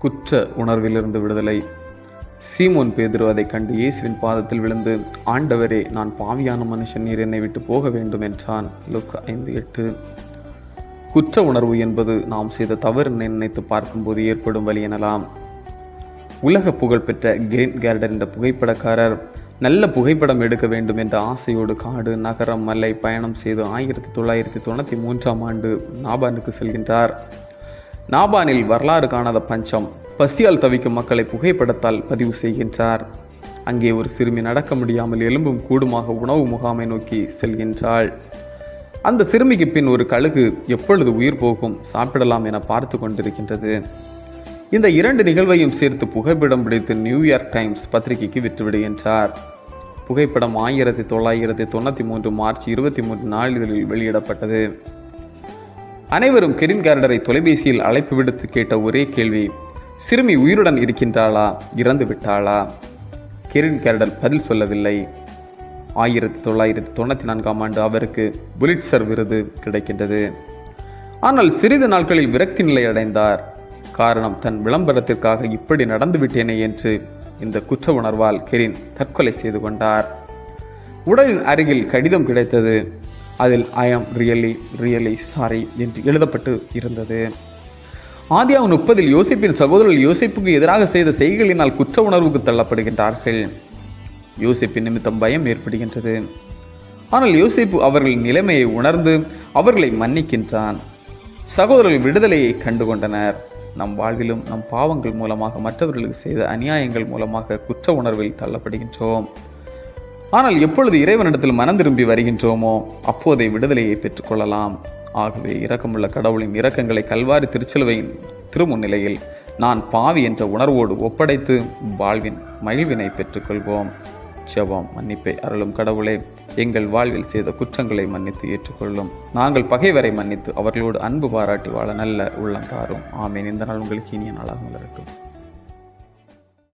குற்ற உணர்விலிருந்து விடுதலை. சீமோன் பேதுரு அதைக் கண்டு இயேசுவின் பாதத்தில் விழுந்து, ஆண்டவரே, நான் பாவியான மனுஷன், நீர் என்னை விட்டு போக வேண்டும் என்றான். லூக்கா 5:8. குற்ற உணர்வு என்பது நாம் செய்த தவறு நினைத்து பார்க்கும்போது ஏற்படும் வலி எனலாம். உலக புகழ்பெற்ற கிரீன் கார்டன் என்ற புகைப்படக்காரர் நல்ல புகைப்படம் எடுக்க வேண்டும் என்ற ஆசையோடு காடு, நகரம், மலை பயணம் செய்து 1993 நாபானுக்கு செல்கின்றார். நாபானில் வரலாறு காணாத பஞ்சம், பசியால் தவிக்கும் மக்களை புகைப்படத்தால் பதிவு செய்கின்றார். அங்கே ஒரு சிறுமி நடக்க முடியாமல் எலும்பும் கூடுமாக உணவு முகாமை நோக்கி செல்கின்றாள். அந்த சிறுமிக்கு பின் ஒரு கழுகு எப்பொழுது உயிர் போகும், சாப்பிடலாம் என பார்த்து கொண்டிருக்கின்றது. இந்த 2 நிகழ்வையும் சேர்த்து புகைப்படம் பிடித்து நியூயார்க் டைம்ஸ் பத்திரிகைக்கு விற்றுவிடுகின்றார். புகைப்படம் 1993 மார்ச் 23 நாளிதழில் வெளியிடப்பட்டது. அனைவரும் கெரின் கார்டரை தொலைபேசியில் அழைப்பு விடுத்து கேட்ட ஒரே கேள்வி, சிறுமி உயிருடன் இருக்கின்றாளா, இறந்து விட்டாளா? கெரின் கார்டர் பதில் சொல்லவில்லை. 1994 அவருக்கு புலிட்சர் விருது கிடைக்கின்றது. ஆனால் சிறிது நாட்களில் விரக்தி நிலை அடைந்தார். காரணம், தன் விளம்பரத்திற்காக இப்படி நடந்துவிட்டேனே என்று இந்த குற்ற உணர்வால் கெரின் தற்கொலை செய்து கொண்டார். உடலின் அருகில் கடிதம் கிடைத்தது. அதில் ஐ ஆம் ரியலி சாரி என்று எழுதப்பட்டு இருந்தது. ஆதியாகமம் 30 யோசேப்பின் சகோதரர்கள் யோசேப்புக்கு எதிராக செய்த செய்கைகளினால் குற்ற உணர்வுக்கு தள்ளப்படுகின்றார்கள். யோசேப்பின் நிமித்தம் பயம் ஏற்படுகின்றது. ஆனால் யோசேப்பு அவர்களின் நிலைமையை உணர்ந்து அவர்களை மன்னிக்கின்றான். சகோதரர்கள் விடுதலையை கண்டுகொண்டனர். நம் வாழ்விலும் நம் பாவங்கள் மூலமாக, மற்றவர்களுக்கு செய்த அநியாயங்கள் மூலமாக குற்ற உணர்வில் தள்ளப்படுகின்றோம். ஆனால் எப்பொழுது இறைவனிடத்தில் மனம் திரும்பி வருகின்றோமோ அப்போதை விடுதலையை பெற்றுக்கொள்ளலாம். ஆகவே இரக்கமுள்ள கடவுளின் இரக்கங்களை கல்வாரி திருச்சிலுவையின் திருமுன்னிலையில் நான் பாவி என்ற உணர்வோடு ஒப்படைத்து வாழ்வின் மகிழ்வினை பெற்றுக்கொள்வோம். ஜெபம். மன்னிப்பை அருளும் கடவுளே, எங்கள் வாழ்வில் செய்த குற்றங்களை மன்னித்து ஏற்றுக்கொள்ளும். நாங்கள் பகைவரை மன்னித்து அவர்களோடு அன்பு பாராட்டி வாழ நல்ல உள்ளம் தாரும். ஆமேன். இந்த நாள் உங்களுக்கு இனிய நாளாக மலரட்டும்.